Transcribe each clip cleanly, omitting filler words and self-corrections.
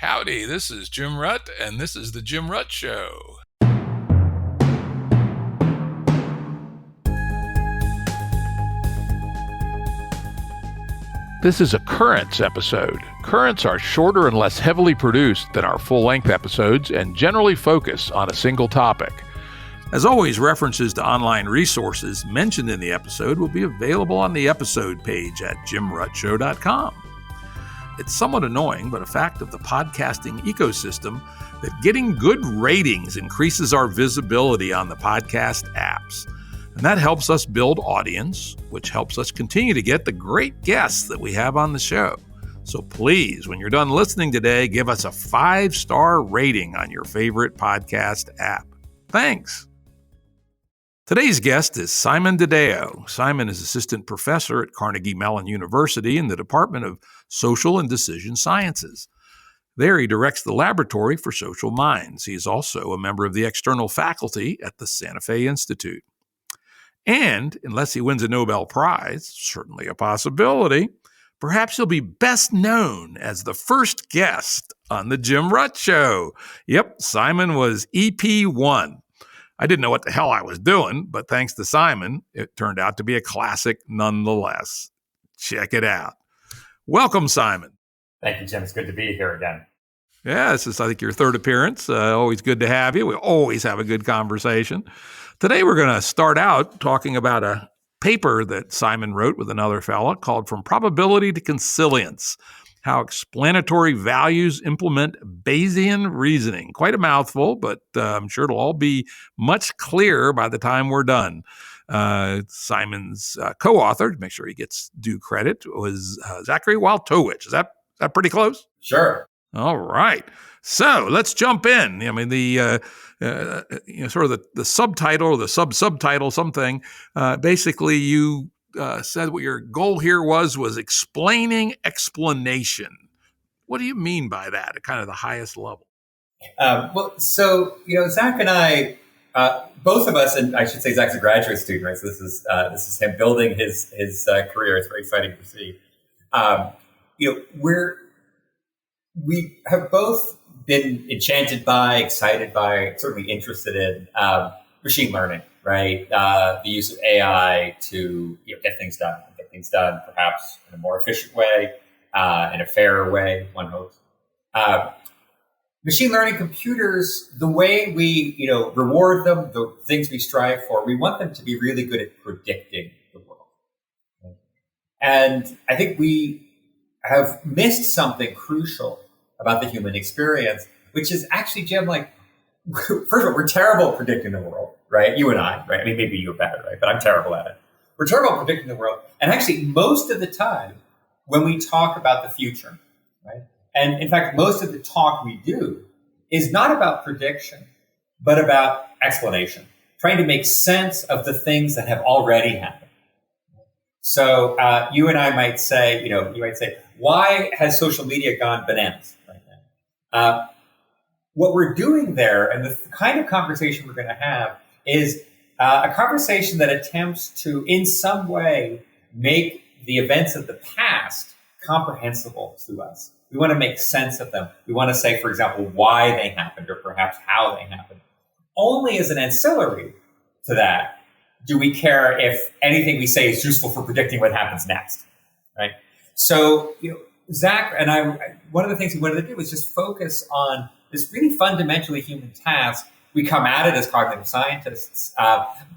Howdy, this is Jim Rutt, and this is The Jim Rutt Show. This is a Currents episode. Currents are shorter and less heavily produced than our full-length episodes and generally focus on a single topic. As always, references to online resources mentioned in the episode will be available on the episode page at jimruttshow.com. It's somewhat annoying, but a fact of the podcasting ecosystem that getting good ratings increases our visibility on the podcast apps. And that helps us build audience, which helps us continue to get the great guests that we have on the show. So please, when you're done listening today, give us a 5-star rating on your favorite podcast app. Thanks. Today's guest is Simon DeDeo. Simon is assistant professor at Carnegie Mellon University in the Department of Social and Decision Sciences. There he directs the Laboratory for Social Minds. He is also a member of the external faculty at the Santa Fe Institute. And, unless he wins a Nobel Prize, certainly a possibility, perhaps he'll be best known as the first guest on The Jim Rutt Show. Yep, Simon was EP1. I didn't know what the hell I was doing, but thanks to Simon, it turned out to be a classic nonetheless. Check it out. Welcome, Simon. Thank you, Jim. It's good to be here again. Yeah, this is, I think, your third appearance. Always good to have you. We always have a good conversation. Today, we're going to start out talking about a paper that Simon wrote with another fella called From Probability to Consilience, How Explanatory Values Implement Bayesian Reasoning. Quite a mouthful, but I'm sure it'll all be much clearer by the time we're done. Simon's co-author, to make sure he gets due credit, was Zachary Wojtowicz. Is that pretty close? Sure. All right. So let's jump in. I mean, the sort of the subtitle or the subtitle, something. Basically, you said what your goal here was explaining explanation. What do you mean by that at kind of the highest level? Zach and I, both of us, and I should say Zach's a graduate student, right? So this is him building his career. It's very exciting to see. We have both been enchanted by, excited by, certainly interested in machine learning, right? The use of AI to get things done perhaps in a more efficient way, in a fairer way, one hopes. Machine learning computers, the way we reward them, the things we strive for, we want them to be really good at predicting the world. And I think we have missed something crucial about the human experience, which is actually, Jim, first of all, we're terrible at predicting the world, right? You and I, right? I mean, maybe you're better, right? But I'm terrible at it. We're terrible at predicting the world. And actually, most of the time, when we talk about the future, right? And in fact, most of the talk we do is not about prediction, but about explanation, trying to make sense of the things that have already happened. So you and I might say, why has social media gone bananas right now? What we're doing there, and the kind of conversation we're going to have, is a conversation that attempts to, in some way, make the events of the past comprehensible to us. We want to make sense of them. We want to say, for example, why they happened, or perhaps how they happened. Only as an ancillary to that do we care if anything we say is useful for predicting what happens next, right? So, Zach and I, one of the things we wanted to do was just focus on this really fundamentally human task. We come at it as cognitive scientists,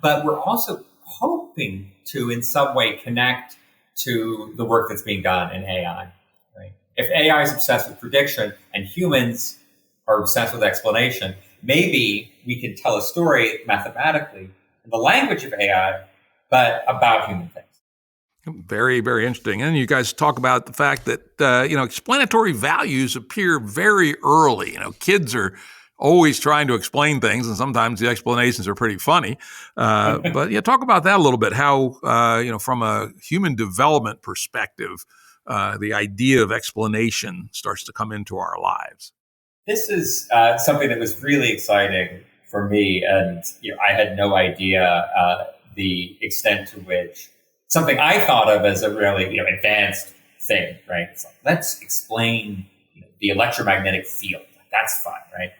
but we're also hoping to, in some way, connect to the work that's being done in AI. Right? If AI is obsessed with prediction and humans are obsessed with explanation, maybe we can tell a story mathematically in the language of AI, but about human things. Very, very interesting. And you guys talk about the fact that, explanatory values appear very early. Kids are always trying to explain things, and sometimes the explanations are pretty funny. But talk about that a little bit, how, from a human development perspective, the idea of explanation starts to come into our lives. This is something that was really exciting for me. And I had no idea the extent to which something I thought of as a really advanced thing, right? It's like, let's explain the electromagnetic field. That's fun, right?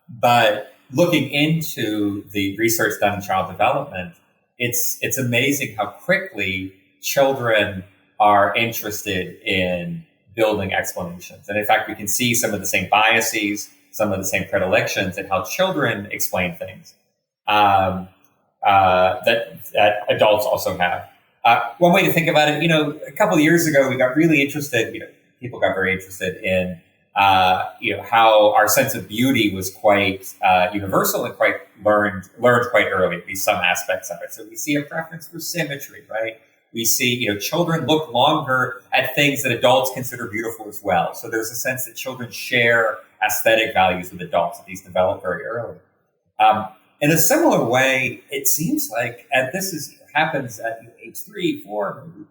But looking into the research done in child development, it's amazing how quickly children are interested in building explanations. And in fact, we can see some of the same biases, some of the same predilections in how children explain things that adults also have. One way to think about it, a couple of years ago, we got really interested, people got very interested in, how our sense of beauty was quite universal and quite learned quite early, at least some aspects of it. So we see a preference for symmetry, right? We see, children look longer at things that adults consider beautiful as well. So there's a sense that children share aesthetic values with adults, at least develop very early. In a similar way, it seems like, and this happens at age 3, 4, maybe,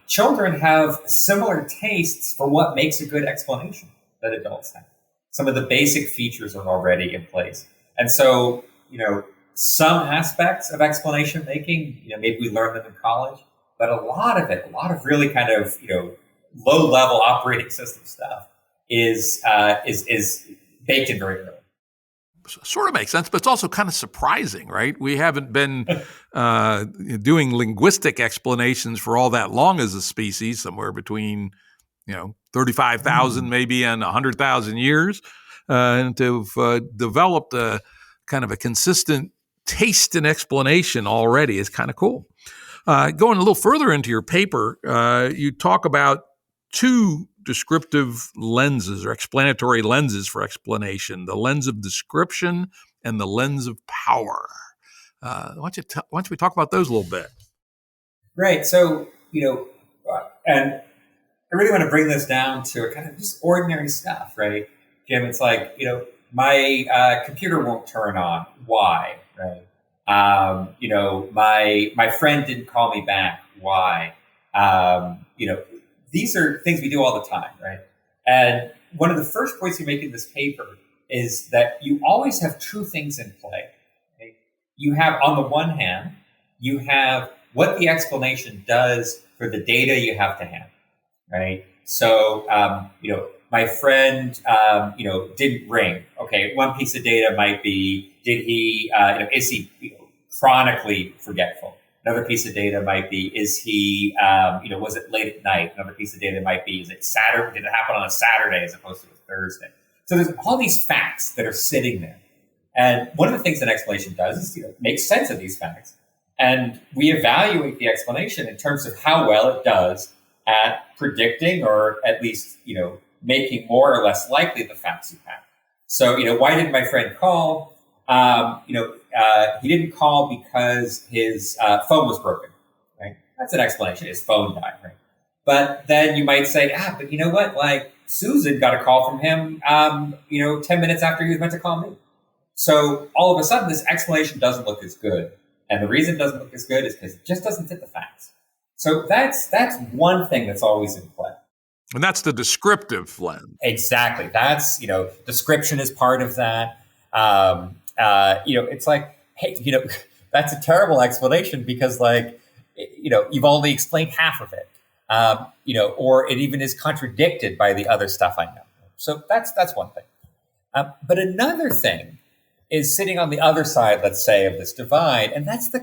children have similar tastes for what makes a good explanation that adults have. Some of the basic features are already in place. And so, some aspects of explanation making, maybe we learn them in college, but a lot of really kind of, low level operating system stuff is baked in very early. Sort of makes sense, but it's also kind of surprising, right? We haven't been doing linguistic explanations for all that long as a species, somewhere between, 35,000 maybe and 100,000 years, and to have developed a kind of a consistent taste in explanation already is kind of cool. Going a little further into your paper, you talk about two descriptive lenses or explanatory lenses for explanation, the lens of description and the lens of power. Why don't we talk about those a little bit? Right. So, and I really want to bring this down to a kind of just ordinary stuff, right? Jim, it's like, my computer won't turn on. Why? Right. My friend didn't call me back. Why? These are things we do all the time, right? And one of the first points you make in this paper is that you always have two things in play. Right? You have, on the one hand, you have what the explanation does for the data you have to hand, right? So, my friend, didn't ring. Okay, one piece of data might be, is he, chronically forgetful? Another piece of data might be, is he, was it late at night? Another piece of data might be, is it Saturday? Did it happen on a Saturday as opposed to a Thursday? So there's all these facts that are sitting there. And one of the things that explanation does is, make sense of these facts. And we evaluate the explanation in terms of how well it does at predicting, or at least, making more or less likely the facts you have. So, why didn't my friend call? He didn't call because his phone was broken, right? That's an explanation. His phone died, right? But then you might say, but you know what? Like, Susan got a call from him, 10 minutes after he was meant to call me. So all of a sudden, this explanation doesn't look as good. And the reason it doesn't look as good is because it just doesn't fit the facts. So that's one thing that's always in play. And that's the descriptive lens. Exactly. That's, description is part of that. It's like, hey, that's a terrible explanation because, like, you've only explained half of it, or it even is contradicted by the other stuff I know. So that's one thing. But another thing is sitting on the other side, let's say, of this divide, and that's the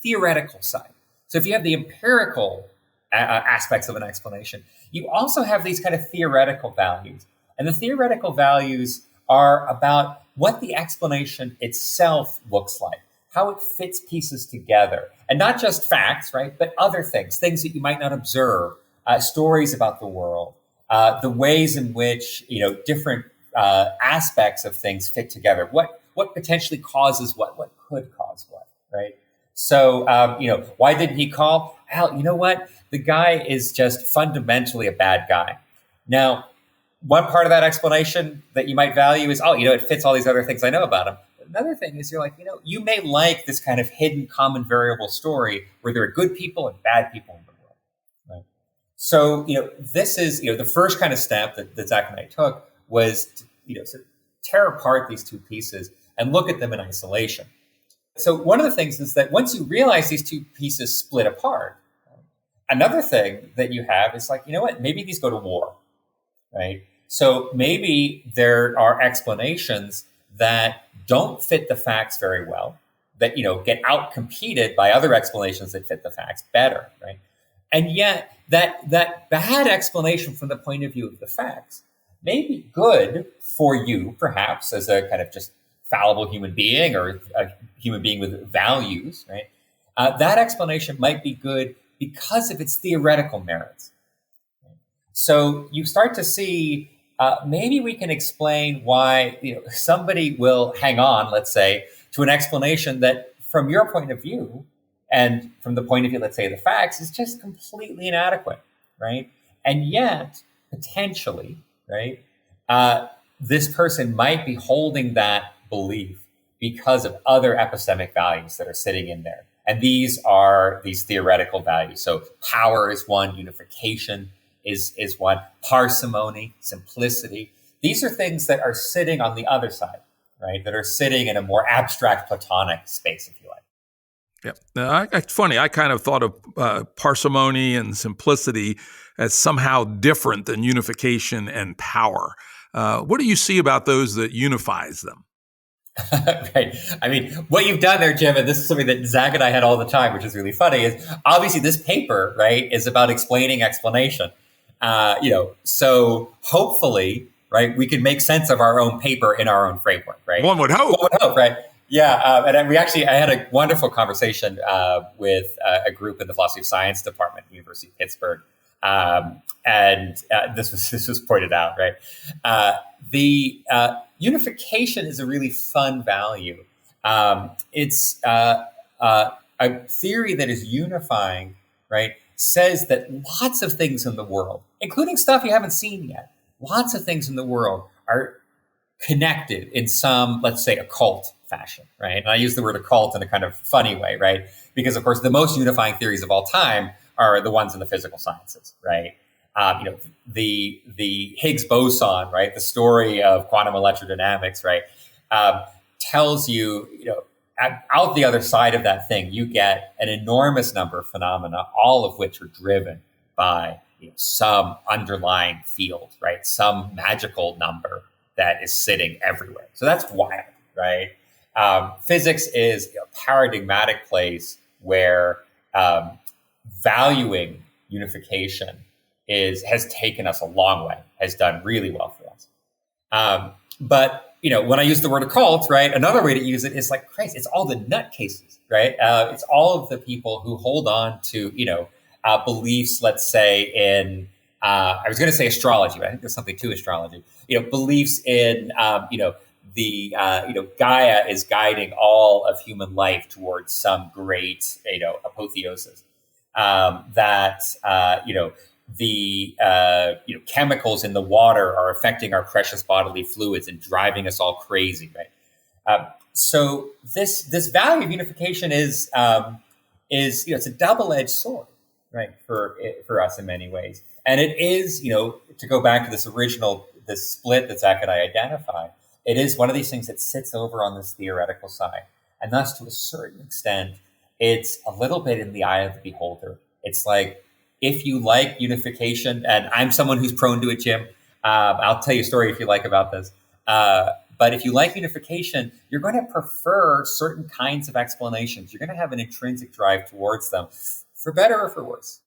theoretical side. So if you have the empirical aspects of an explanation, you also have these kind of theoretical values. And the theoretical values are about what the explanation itself looks like, how it fits pieces together. And not just facts, right, but other things that you might not observe, stories about the world, the ways in which, different aspects of things fit together. What potentially causes what could cause what, right? So, why didn't he call? Al, you know what? The guy is just fundamentally a bad guy. Now, one part of that explanation that you might value is, it fits all these other things I know about him. But another thing is you're like, you may like this kind of hidden common variable story where there are good people and bad people in the world. Right? So, this is, the first kind of step that Zach and I took was to tear apart these two pieces and look at them in isolation. So one of the things is that once you realize these two pieces split apart, another thing that you have is like, maybe these go to war. right? So maybe there are explanations that don't fit the facts very well, that, get outcompeted by other explanations that fit the facts better, right? And yet that bad explanation from the point of view of the facts may be good for you, perhaps, as a kind of just fallible human being or a human being with values, right? That explanation might be good because of its theoretical merits. So you start to see maybe we can explain why somebody will hang on, let's say, to an explanation that from your point of view and from the point of view, let's say, the facts is just completely inadequate, right? And yet, potentially, right, this person might be holding that belief because of other epistemic values that are sitting in there. And these are these theoretical values. So power is one, unification is one, parsimony, simplicity. These are things that are sitting on the other side, right? That are sitting in a more abstract Platonic space, if you like. Yeah, it's funny. I kind of thought of parsimony and simplicity as somehow different than unification and power. What do you see about those that unifies them? Right. I mean, what you've done there, Jim, and this is something that Zach and I had all the time, which is really funny, is obviously this paper, right, is about explaining explanation. So hopefully, right, we can make sense of our own paper in our own framework, right? One would hope. Right? Yeah. And I had a wonderful conversation with a group in the philosophy of science department at the University of Pittsburgh. This was pointed out, right? The unification is a really fun value. It's a theory that is unifying, right? Says that lots of things in the world, including stuff you haven't seen yet, lots of things in the world are connected in some, let's say, occult fashion, right? And I use the word occult in a kind of funny way, right? Because, of course, the most unifying theories of all time are the ones in the physical sciences, right? The Higgs boson, right? The story of quantum electrodynamics, right? Tells you, out the other side of that thing, you get an enormous number of phenomena, all of which are driven by some underlying field, right? Some magical number that is sitting everywhere. So that's wild, right? Physics is a paradigmatic place where valuing unification has taken us a long way, has done really well for us. But when I use the word occult, right, another way to use it is like, Christ, it's all the nutcases, right? It's all of the people who hold on to, beliefs, let's say in, I was going to say astrology, but I think there's something to astrology, beliefs in, Gaia is guiding all of human life towards some great, apotheosis. The chemicals in the water are affecting our precious bodily fluids and driving us all crazy, right? So this value of unification is it's a double-edged sword, right, for us in many ways, and it is to go back to this split that Zach and I identified. It is one of these things that sits over on this theoretical side, and thus to a certain extent, it's a little bit in the eye of the beholder. It's like, if you like unification, and I'm someone who's prone to it, Jim, I'll tell you a story if you like about this. But if you like unification, you're going to prefer certain kinds of explanations. You're going to have an intrinsic drive towards them, for better or for worse.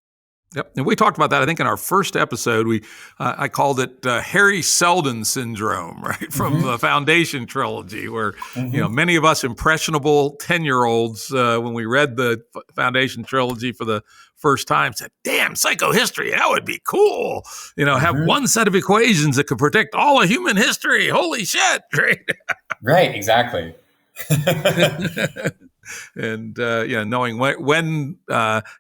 Yep, and we talked about that, I think, in our first episode. I called it Harry Selden syndrome, right, from the Foundation trilogy, where many of us impressionable 10-year-olds, when we read the Foundation trilogy for the first time, said, "Damn, psychohistory, that would be cool. Have one set of equations that could predict all of human history. Holy shit!" Right? Right, exactly. And knowing when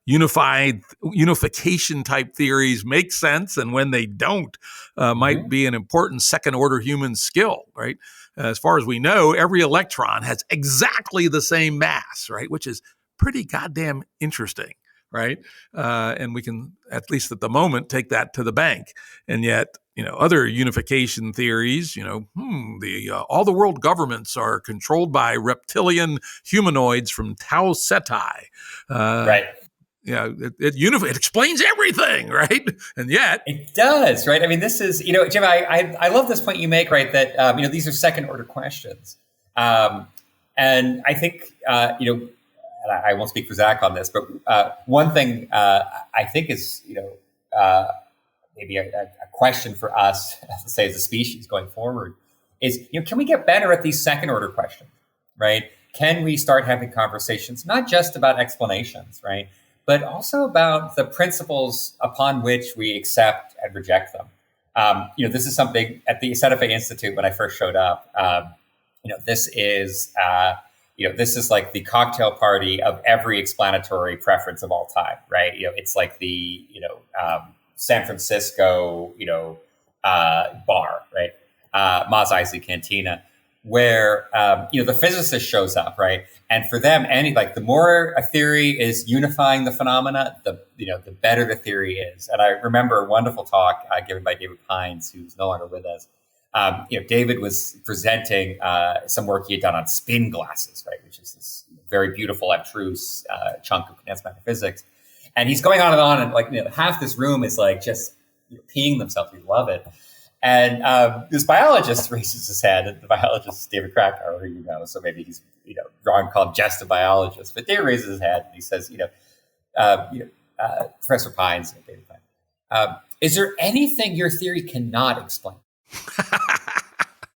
unification type theories make sense and when they don't might be an important second order human skill, right? As far as we know, every electron has exactly the same mass, right? Which is pretty goddamn interesting, right? And we can, at least at the moment, take that to the bank. And yet, other unification theories, all the world governments are controlled by reptilian humanoids from Tau Ceti. Right. it explains everything, right? And yet it does, right? I mean, this is, Jim, I love this point you make, right? That, these are second order questions. And I think, and I won't speak for Zach on this, but one thing I think is, maybe a question for us, let's say as a species going forward, is, can we get better at these second order questions, right? Can we start having conversations, not just about explanations, right? But also about the principles upon which we accept and reject them. This is something at the Santa Fe Institute when I first showed up. This is like the cocktail party of every explanatory preference of all time, right? It's like the San Francisco bar, right? Mos Eisley Cantina, where the physicist shows up, right? And for them, the more a theory is unifying the phenomena, the better the theory is. And I remember a wonderful talk given by David Pines, who's no longer with us. David was presenting some work he had done on spin glasses, right, which is this very beautiful, abstruse chunk of condensed matter physics. And he's going on, and half this room is just peeing themselves. We love it. And this biologist raises his hand, and the biologist is David Krakauer, who so maybe he's wrong called just a biologist. But David raises his hand and he says, Professor Pines, David Pines, is there anything your theory cannot explain?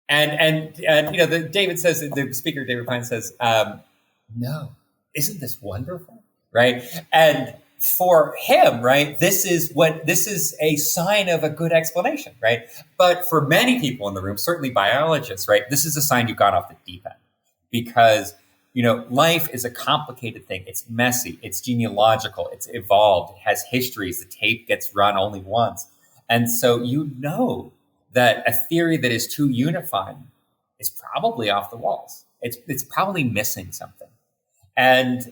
and David says, the speaker David Pines says, no, isn't this wonderful, right? And for him, right, this is a sign of a good explanation, right? But for many people in the room, certainly biologists, right, this is a sign you've gone off the deep end, because life is a complicated thing. It's messy, it's genealogical, it's evolved, it has histories. The tape gets run only once, and so that a theory that is too unifying is probably off the walls. It's probably missing something. And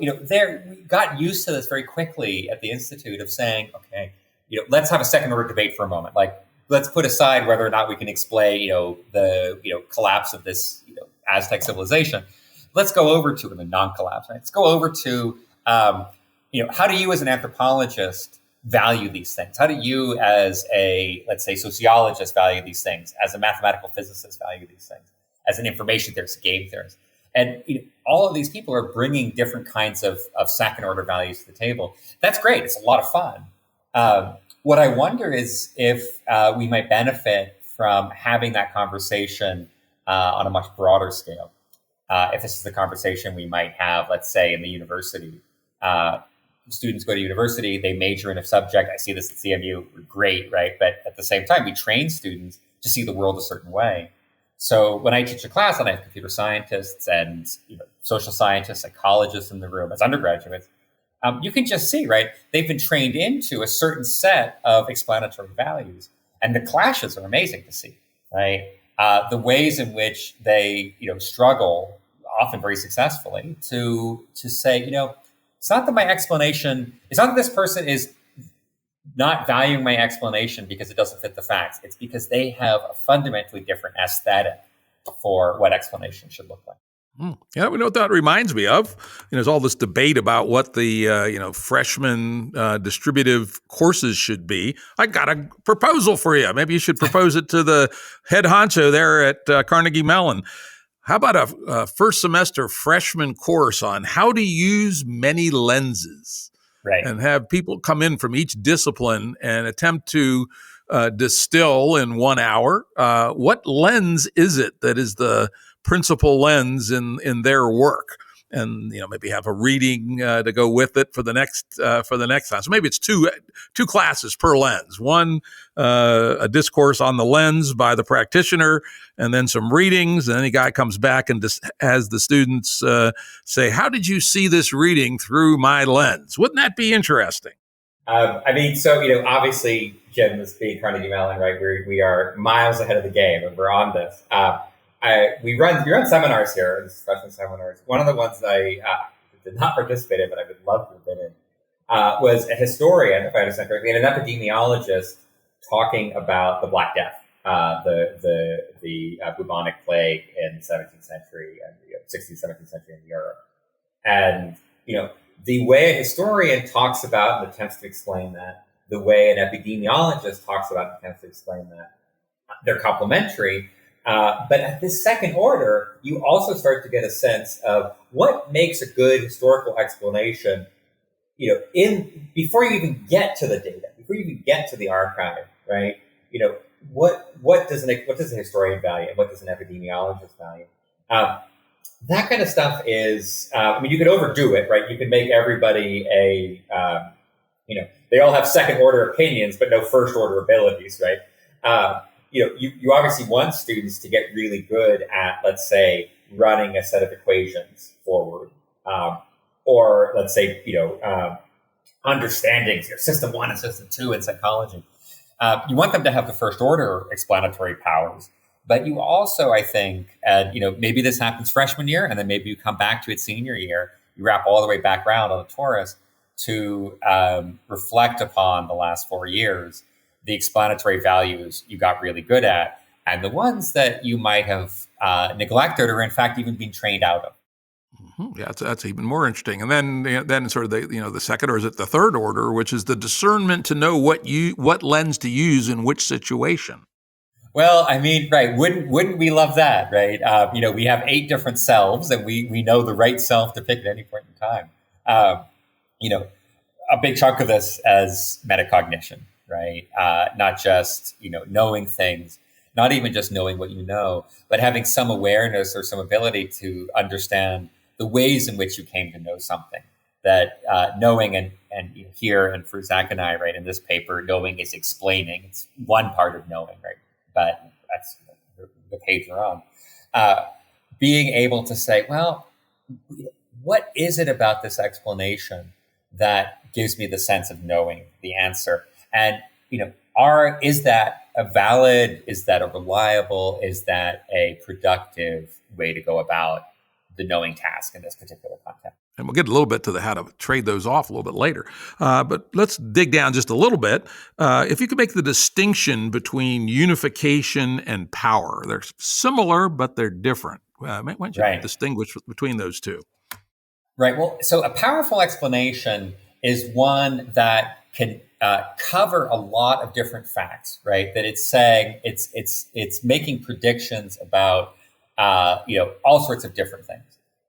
we got used to this very quickly at the Institute of saying, okay, let's have a second order debate for a moment. Let's put aside whether or not we can explain, the collapse of this, Aztec civilization. Let's go over to the non-collapse. Right? Let's go over to, how do you as an anthropologist value these things? How do you as a, let's say, sociologist value these things? As a mathematical physicist value these things? As an information theorist, game theorist? And all of these people are bringing different kinds of second order values to the table. That's great. It's a lot of fun. What I wonder is if we might benefit from having that conversation on a much broader scale. If this is the conversation we might have, let's say, in the university. Students go to university, they major in a subject. I see this at CMU, great, right? But at the same time, we train students to see the world a certain way. So when I teach a class and I have computer scientists and social scientists, psychologists in the room as undergraduates, you can just see, right? They've been trained into a certain set of explanatory values, and the clashes are amazing to see, right? The ways in which they struggle, often very successfully, to say, it's not that my explanation, it's not that this person is not valuing my explanation because it doesn't fit the facts. It's because they have a fundamentally different aesthetic for what explanation should look like. Yeah, we know what that reminds me of. There's all this debate about what the freshman distributive courses should be. I got a proposal for you. Maybe you should propose it to the head honcho there at Carnegie Mellon. How about a first semester freshman course on how to use many lenses? Right. And have people come in from each discipline and attempt to distill in 1 hour. What lens is it that is the principal lens in their work? And maybe have a reading to go with it for the next time. So maybe it's two classes per lens. One a discourse on the lens by the practitioner, and then some readings. And then a guy comes back and has the students say, "How did you see this reading through my lens?" Wouldn't that be interesting? Obviously, Jim, this being Carnegie Mellon, right? We are miles ahead of the game, and we're on this. We run seminars here, discussion seminars. One of the ones that I did not participate in, but I would love to have been in, was a historian, if I understand correctly, and an epidemiologist talking about the Black Death, the bubonic plague in the 17th century and 16th, 17th century in Europe. And the way a historian talks about and attempts to explain that, the way an epidemiologist talks about and attempts to explain that, they're complementary. But at this second order, you also start to get a sense of what makes a good historical explanation, before you even get to the data, before you even get to the archive, right? What does a historian value and what does an epidemiologist value? That kind of stuff is, you could overdo it, right? You could make everybody they all have second order opinions, but no first order abilities, right? You obviously want students to get really good at, let's say, running a set of equations forward, or let's say, understanding system 1 and system 2 in psychology. You want them to have the first order explanatory powers, but you also, I think, maybe this happens freshman year, and then maybe you come back to it senior year, you wrap all the way back around on the torus to reflect upon the last 4 years, the explanatory values you got really good at, and the ones that you might have neglected or in fact even been trained out of. Mm-hmm. Yeah, that's even more interesting. And then sort of the second, or is it the third order, which is the discernment to know what lens to use in which situation. Well, right? Wouldn't we love that, right? We have 8 different selves, and we know the right self to pick at any point in time. A big chunk of this as metacognition, right? Not just knowing things, not even just knowing what you know, but having some awareness or some ability to understand the ways in which you came to know something. That knowing and here and for Zach and I, right, in this paper, knowing is explaining. It's one part of knowing, right? But that's the page we're on. Being able to say, well, what is it about this explanation that gives me the sense of knowing the answer? And is that a valid? Is that a reliable? Is that a productive way to go about the knowing task in this particular context? And we'll get a little bit to how to trade those off a little bit later. But let's dig down just a little bit. If you could make the distinction between unification and power. They're similar, but they're different. Why don't you distinguish between those two? Right. Well, so a powerful explanation is one that can cover a lot of different facts, right? That it's saying it's making predictions about all sorts of different things.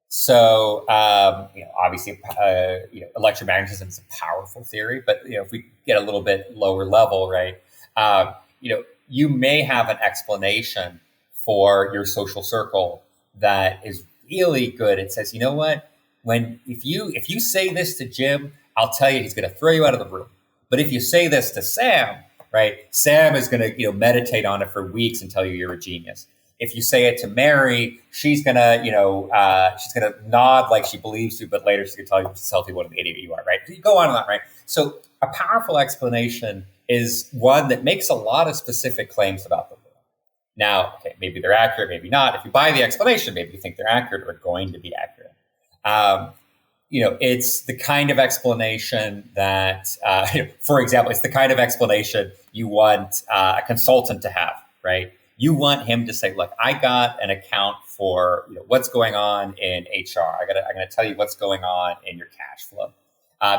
So obviously electromagnetism is a powerful theory, but if we get a little bit lower level, right? You may have an explanation for your social circle that is really good. It says, what? If you say this to Jim, I'll tell you he's going to throw you out of the room. But if you say this to Sam, right, Sam is going to meditate on it for weeks and tell you you're a genius. If you say it to Mary, she's gonna nod like she believes you, but later she's gonna tell you what an idiot you are, right? You go on and on, right? So a powerful explanation is one that makes a lot of specific claims about the world. Now, okay, maybe they're accurate, maybe not. If you buy the explanation, maybe you think they're accurate or going to be accurate. It's the kind of explanation that, for example, it's the kind of explanation you want a consultant to have, right? You want him to say, look, I got an account for what's going on in HR. I'm going to tell you what's going on in your cash flow.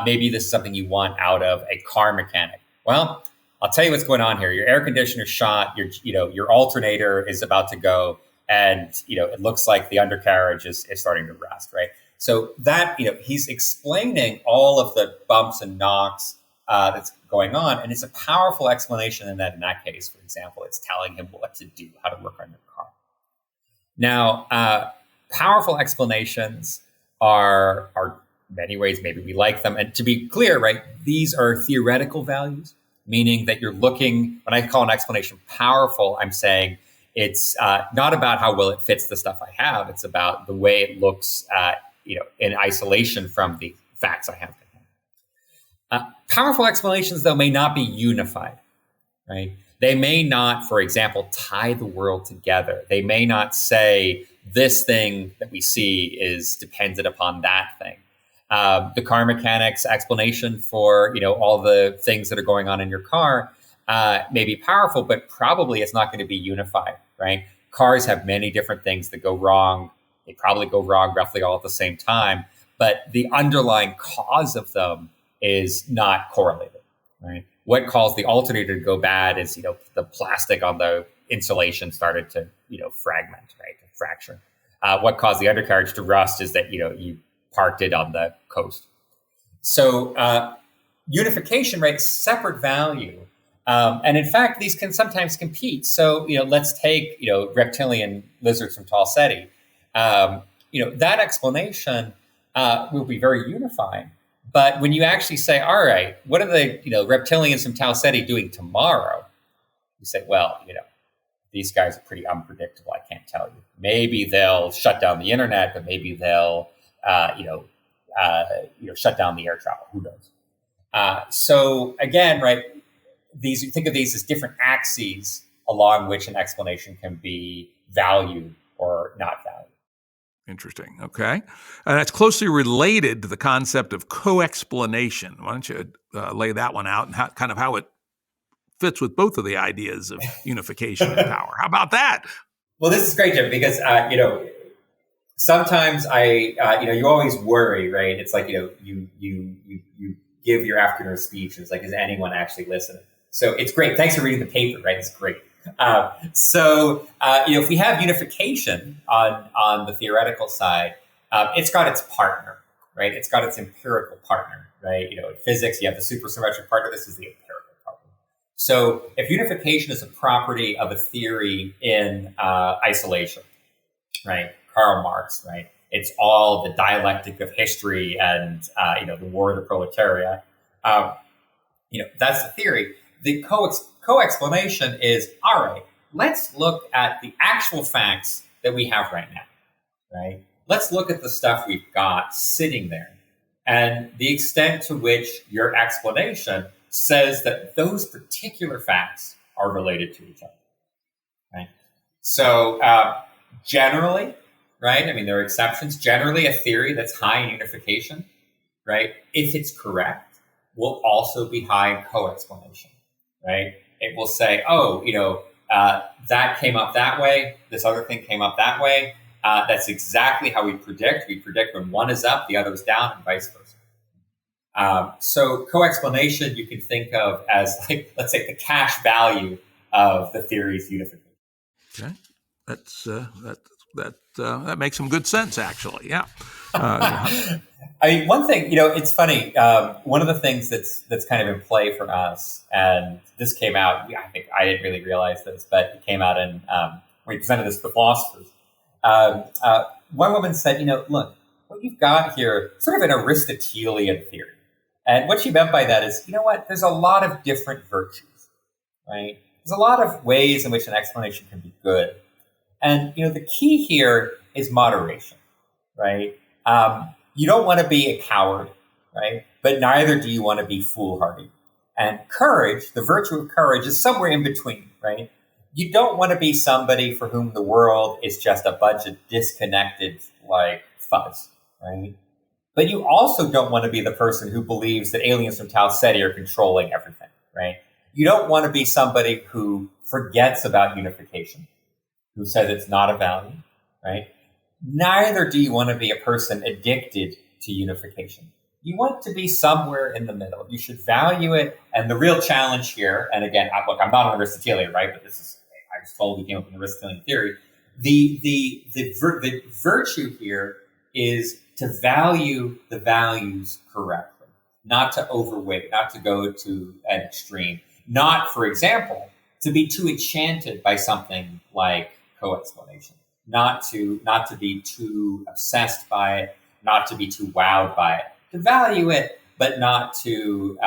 Maybe this is something you want out of a car mechanic. Well, I'll tell you what's going on here. Your air conditioner's shot. Your alternator is about to go, and it looks like the undercarriage is starting to rust, right? So that he's explaining all of the bumps and knocks that's going on, and it's a powerful explanation in that case, for example, it's telling him what to do, how to work on your car. Now, powerful explanations are many ways, maybe we like them. And to be clear, right, these are theoretical values, meaning that you're looking, when I call an explanation powerful, I'm saying it's not about how well it fits the stuff I have. It's about the way it looks in isolation from the facts I have. Powerful explanations, though, may not be unified, right? They may not, for example, tie the world together. They may not say this thing that we see is dependent upon that thing. The car mechanic's explanation for, all the things that are going on in your car may be powerful, but probably it's not going to be unified, right? Cars have many different things that go wrong. They probably go wrong roughly all at the same time. but the underlying cause of them is not correlated, right? What caused the alternator to go bad is, the plastic on the insulation started to, fragment, right, to fracture. What caused the undercarriage to rust is that, you parked it on the coast. So unification, right, is separate value. And in fact, these can sometimes compete. So, let's take, reptilian lizards from Tall Ceti. That explanation will be very unifying. But when you actually say, all right, what are the, reptilians from Tau Ceti doing tomorrow? You say, well, these guys are pretty unpredictable. I can't tell you. Maybe they'll shut down the internet, but maybe they'll, shut down the air travel. Who knows? So again, right, you think of these as different axes along which an explanation can be valued or not valued. Interesting. Okay. And that's closely related to the concept of coexplanation. Why don't you lay that one out and how it fits with both of the ideas of unification and power? How about that? Well, this is great, Jim, because, sometimes you always worry, right? It's like, you give your afternoon speech and it's like, is anyone actually listening? So it's great. Thanks for reading the paper, right? It's great. If we have unification on the theoretical side, it's got its partner, right? It's got its empirical partner, right? In physics, you have the supersymmetric partner. This is the empirical partner. So if unification is a property of a theory in isolation, right? Karl Marx, right? It's all the dialectic of history and, the war of the proletariat. That's the theory. The co-explanation is, all right, let's look at the actual facts that we have right now, right? Let's look at the stuff we've got sitting there and the extent to which your explanation says that those particular facts are related to each other, right? So generally, right, there are exceptions. Generally, a theory that's high in unification, right, if it's correct, will also be high in co-explanation, right? It will say, that came up that way. This other thing came up that way. That's exactly how we predict. We predict when one is up, the other is down, and vice versa. So co-explanation you can think of as, like, let's say, the cash value of the theory's unification. Okay, that makes some good sense, actually. Yeah. One thing, it's funny. One of the things that's kind of in play for us, and this came out, I think I didn't really realize this, but it came out in when we presented this to the philosophers. One woman said, look, what you've got here, sort of an Aristotelian theory. And what she meant by that is, there's a lot of different virtues, right? There's a lot of ways in which an explanation can be good. And, the key here is moderation, right? You don't want to be a coward, right? But neither do you want to be foolhardy. And courage, the virtue of courage, is somewhere in between, right? You don't want to be somebody for whom the world is just a bunch of disconnected, fuzz, right? But you also don't want to be the person who believes that aliens from Tau Ceti are controlling everything, right? You don't want to be somebody who forgets about unification, who says it's not a value, right? Neither do you want to be a person addicted to unification. You want to be somewhere in the middle. You should value it. And the real challenge here, and again, look, I'm not an Aristotelian, right? But I was told we came up with an Aristotelian theory. The virtue here is to value the values correctly, not to overweight, not to go to an extreme, not, for example, to be too enchanted by something like co-explanation. Not to be too obsessed by it, not to be too wowed by it. To value it, but not to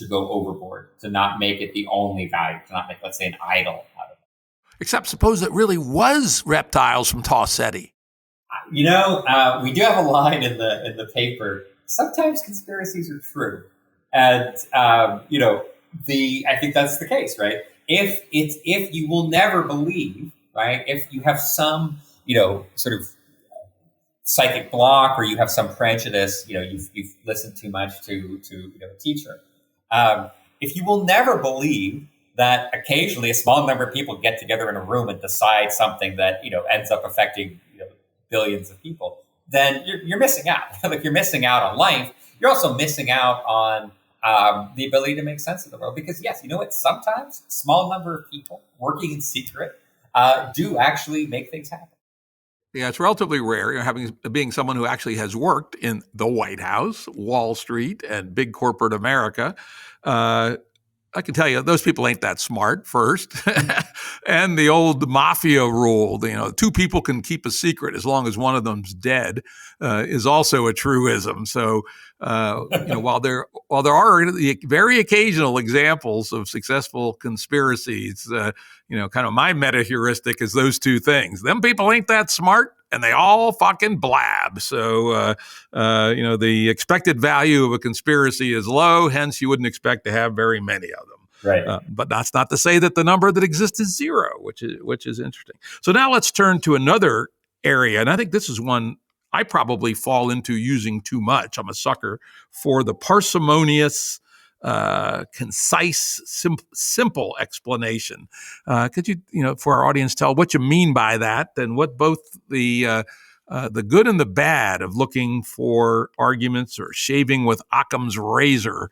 go overboard. To not make it the only value. To not make, let's say, an idol out of it. Except suppose it really was reptiles from Tau Ceti. We do have a line in the paper. Sometimes conspiracies are true, and I think that's the case, right? If you will never believe. Right? If you have some, sort of psychic block, or you have some prejudice, you've listened too much to a teacher. If you will never believe that occasionally a small number of people get together in a room and decide something that ends up affecting billions of people, then you're missing out. Like you're missing out on life. You're also missing out on the ability to make sense of the world. Because yes, you know what? Sometimes a small number of people working in secret do actually make things happen. Yeah, it's relatively rare, being someone who actually has worked in the White House, Wall Street, and big corporate America. I can tell you, those people ain't that smart, first. And the old mafia rule, two people can keep a secret as long as one of them's dead, is also a truism. So, while there are very occasional examples of successful conspiracies, kind of my meta heuristic is those two things. Them people ain't that smart, and they all fucking blab. So, the expected value of a conspiracy is low. Hence, you wouldn't expect to have very many of them. Right. But that's not to say that the number that exists is zero, which is interesting. So now let's turn to another area, and I think this is one I probably fall into using too much. I'm a sucker for the parsimonious, concise, simple explanation. Could you, for our audience, tell what you mean by that, and what both the good and the bad of looking for arguments or shaving with Occam's razor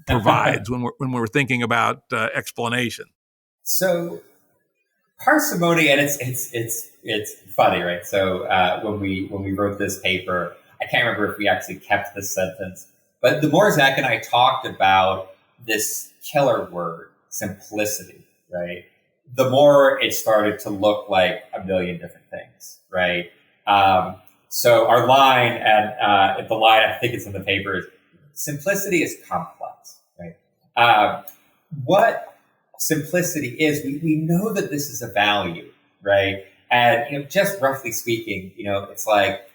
provides when we're thinking about explanation? So parsimony, and it's funny, right? So when we wrote this paper, I can't remember if we actually kept this sentence, but the more Zach and I talked about this killer word, simplicity, right, the more it started to look like a million different things, right? So our line, and the line, I think it's in the paper, is simplicity is complex, right? What simplicity is, we know that this is a value, right? And, just roughly speaking, it's like,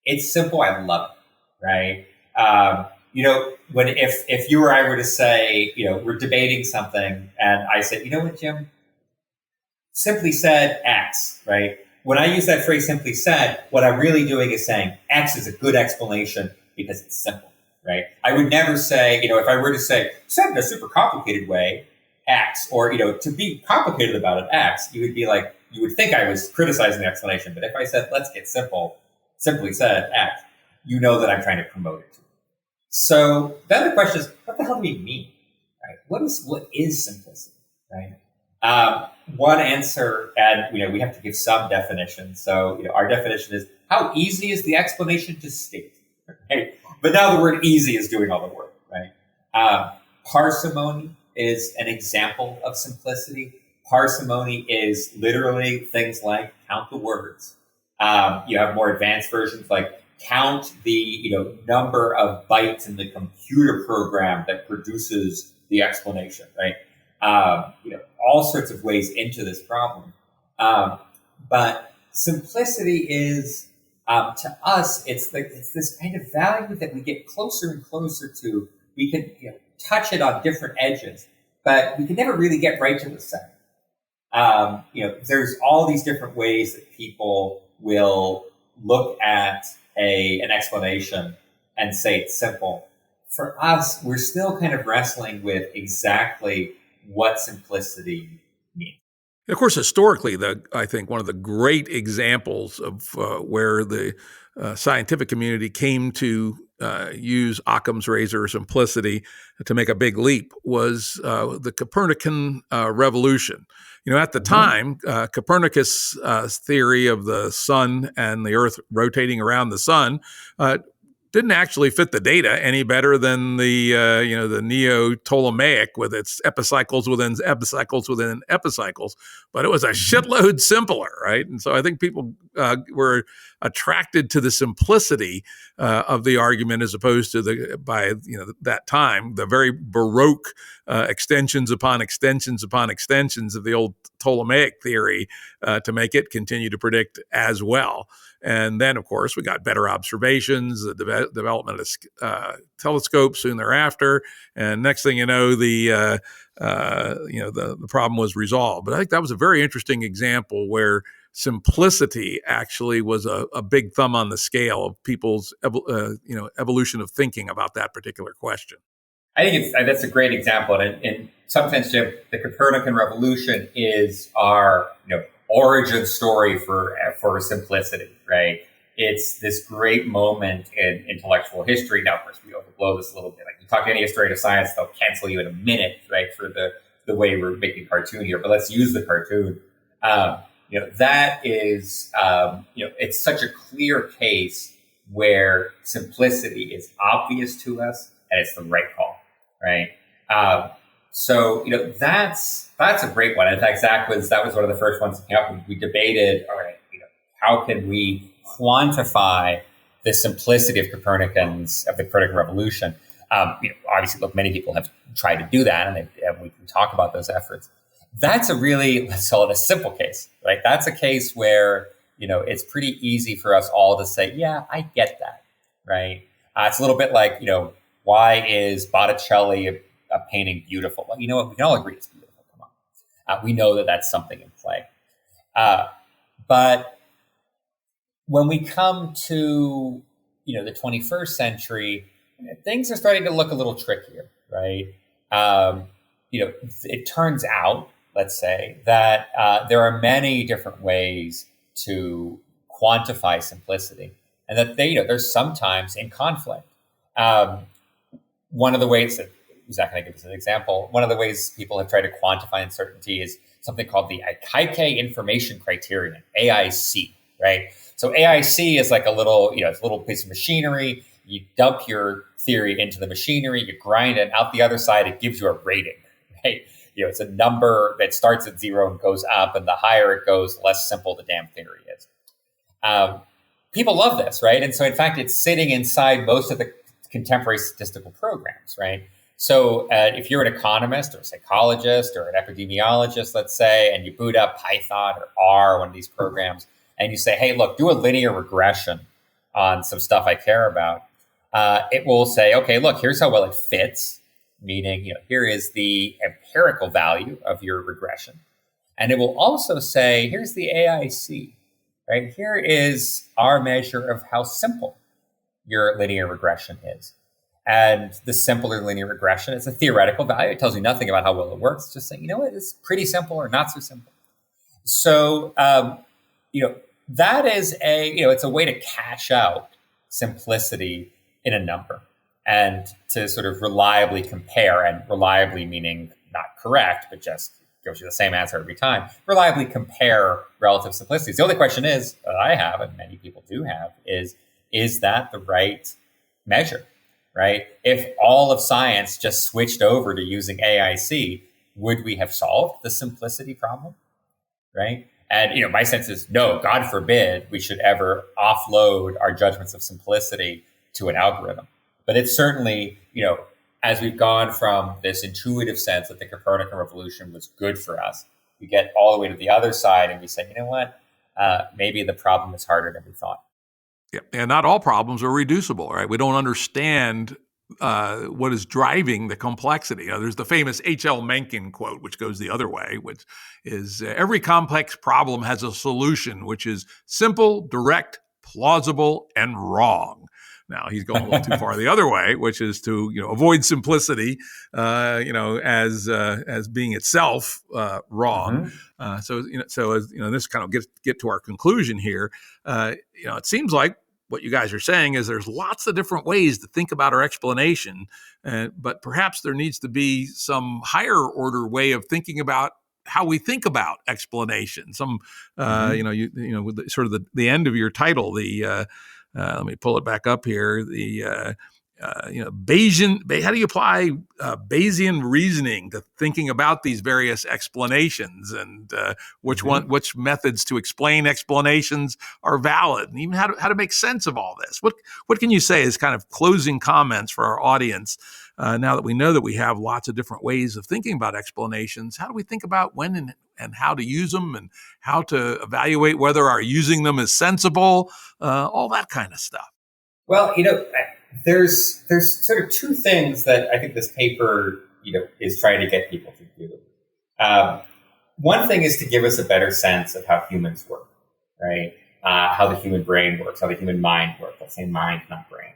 it's simple, I love it, right? If you or I were to say, we're debating something, and I said, you know what, Jim? Simply said X, right? When I use that phrase simply said, what I'm really doing is saying X is a good explanation because it's simple, right? I would never say, if I were to say, said in a super complicated way, X, or, to be complicated about it, X, you would think I was criticizing the explanation. But if I said, let's get simple, simply said X, you know that I'm trying to promote it to you. So then the question is, what the hell do we mean, right? What is simplicity, right? One answer, and we have to give some definition. So our definition is, how easy is the explanation to state? Right? But now the word easy is doing all the work, right? Parsimony is an example of simplicity. Parsimony is literally things like count the words. You have more advanced versions like count the number of bytes in the computer program that produces the explanation, right? All sorts of ways into this problem. But simplicity is, to us, it's this kind of value that we get closer and closer to. We can touch it on different edges, but we can never really get right to the center. There's all these different ways that people will look at an explanation and say it's simple. For us, we're still kind of wrestling with exactly what simplicity means. Of course, historically, I think one of the great examples of where the scientific community came to use Occam's razor, simplicity, to make a big leap was the Copernican Revolution. At the time, Copernicus' theory of the sun and the Earth rotating around the sun didn't actually fit the data any better than the Neo-Ptolemaic with its epicycles within epicycles within epicycles, but it was a shitload simpler, right? And so I think people were attracted to the simplicity of the argument as opposed to that time, the very Baroque extensions upon extensions upon extensions of the old Ptolemaic theory to make it continue to predict as well. And then, of course, we got better observations, the development of telescopes soon thereafter, and next thing you know, the problem was resolved. But I think that was a very interesting example where simplicity actually was a big thumb on the scale of people's evolution of thinking about that particular question. I think that's a great example, and in some sense, Jim, the Copernican Revolution is our origin story for simplicity, right? it's this great moment in intellectual history. Now, of course, we overblow this a little bit. Like you talk to any historian of science, they'll cancel you in a minute, right, for the way we're making cartoon here. But let's use the cartoon. That is, it's such a clear case where simplicity is obvious to us and it's the right call, right? That's a great one. In fact, that was one of the first ones that came up. We debated, all right, how can we quantify the simplicity of the Copernican Revolution? Obviously, look, many people have tried to do that, and we can talk about those efforts. That's a really, let's call it a simple case, right? That's a case where, it's pretty easy for us all to say, yeah, I get that, right? It's a little bit like, why is Botticelli a painting beautiful? Well, you know what? We can all agree it's beautiful. Come on. We know that that's something in play. But when we come to, the 21st century, things are starting to look a little trickier, right? It turns out, let's say, that there are many different ways to quantify simplicity, and that they're sometimes in conflict. One of the ways that Zach and I give us an example. One of the ways people have tried to quantify uncertainty is something called the Aikaike Information Criterion, AIC, right? So AIC is like a little, it's a little piece of machinery. You dump your theory into the machinery, you grind it out the other side, it gives you a rating, right? It's a number that starts at 0 and goes up, and the higher it goes, the less simple the damn theory is. People love this, right? And so, in fact, it's sitting inside most of the contemporary statistical programs, right? So if you're an economist or a psychologist or an epidemiologist, let's say, and you boot up Python or R, one of these programs, and you say, hey, look, do a linear regression on some stuff I care about, it will say, okay, look, here's how well it fits. Meaning, here is the empirical value of your regression. And it will also say, here's the AIC, right? Here is our measure of how simple your linear regression is. And the simpler linear regression is a theoretical value. It tells you nothing about how well it works. It's just saying, it's pretty simple or not so simple. So, that is it's a way to cash out simplicity in a number, and to sort of reliably compare, and reliably meaning not correct, but just gives you the same answer every time, reliably compare relative simplicities. The only question is, that I have, and many people do have, is that the right measure, right? If all of science just switched over to using AIC, would we have solved the simplicity problem, right? And, my sense is, no, God forbid we should ever offload our judgments of simplicity to an algorithm. But it's certainly, as we've gone from this intuitive sense that the Copernican Revolution was good for us, we get all the way to the other side and we say, maybe the problem is harder than we thought. Yeah, and not all problems are reducible, right? We don't understand what is driving the complexity. There's the famous H.L. Mencken quote, which goes the other way, which is every complex problem has a solution, which is simple, direct, plausible, and wrong. Now, he's going a little too far the other way, which is to avoid simplicity, as being itself wrong. Mm-hmm. So as this kind of get to our conclusion here. It seems like what you guys are saying is there's lots of different ways to think about our explanation, but perhaps there needs to be some higher order way of thinking about how we think about explanation. With sort of the end of your title, let me pull it back up here. The Bayesian. How do you apply Bayesian reasoning to thinking about these various explanations, and which methods to explain explanations are valid, and even how to make sense of all this? What can you say as kind of closing comments for our audience now that we know that we have lots of different ways of thinking about explanations? How do we think about when and how to use them, and how to evaluate whether our using them is sensible, all that kind of stuff? Well, there's sort of two things that I think this paper, is trying to get people to do. One thing is to give us a better sense of how humans work, right? How the human brain works, how the human mind works. Let's say mind, not brain.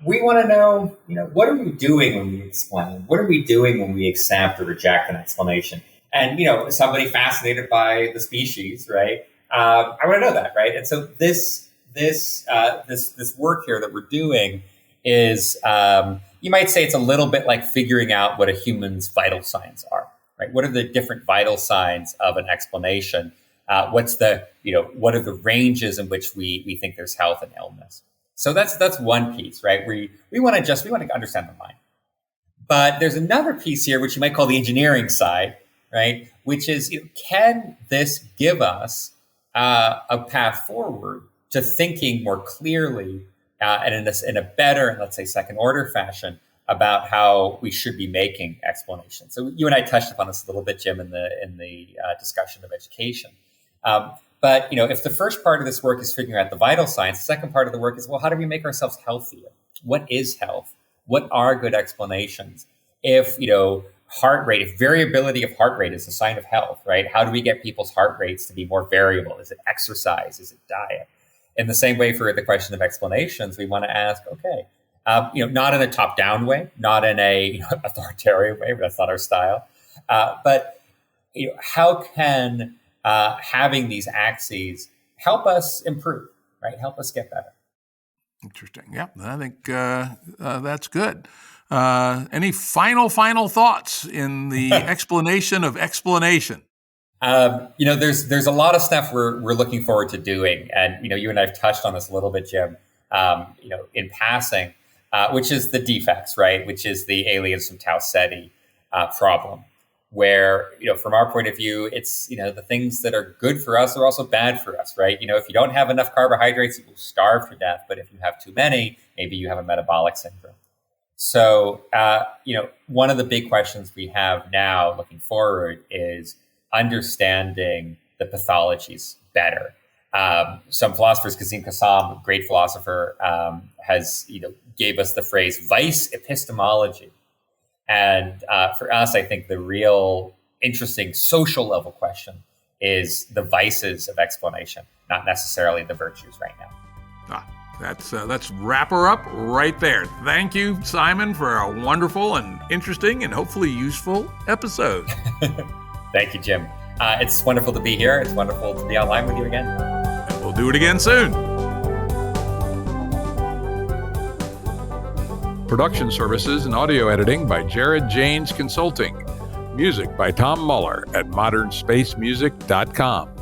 We want to know, what are we doing when we explain? What are we doing when we accept or reject an explanation? And, somebody fascinated by the species, right? I want to know that, right? And so this this work here that we're doing is, you might say it's a little bit like figuring out what a human's vital signs are, right? What are the different vital signs of an explanation? What are the ranges in which we think there's health and illness? So that's one piece, right? We want to understand the mind. But there's another piece here, which you might call the engineering side, right? Which is, can this give us a path forward to thinking more clearly and in a better, let's say, second order fashion about how we should be making explanations? So you and I touched upon this a little bit, Jim, in the discussion of education. But if the first part of this work is figuring out the vital signs, the second part of the work is, well, how do we make ourselves healthier? What is health? What are good explanations? If heart rate, if variability of heart rate is a sign of health, right? How do we get people's heart rates to be more variable? Is it exercise? Is it diet? In the same way for the question of explanations, we want to ask, okay, not in a top-down way, not in a authoritarian way, that's not our style, but how can having these axes help us improve, right? Help us get better. Interesting. Yeah, I think that's good. Any final thoughts in the explanation of explanation? There's a lot of stuff we're looking forward to doing, and you and I have touched on this a little bit, Jim. In passing, which is the defects, right? Which is the aliens from Tau Ceti problem, where from our point of view, it's the things that are good for us are also bad for us, right? If you don't have enough carbohydrates, you will starve to death. But if you have too many, maybe you have a metabolic syndrome. So, one of the big questions we have now looking forward is understanding the pathologies better. Some philosophers, Kazim Qassam, a great philosopher, has gave us the phrase vice epistemology. And for us, I think the real interesting social level question is the vices of explanation, not necessarily the virtues right now. Let's wrap her up right there. Thank you, Simon, for a wonderful and interesting and hopefully useful episode. Thank you, Jim. It's wonderful to be here. It's wonderful to be online with you again. And we'll do it again soon. Production services and audio editing by Jared Janes Consulting. Music by Tom Muller at modernspacemusic.com.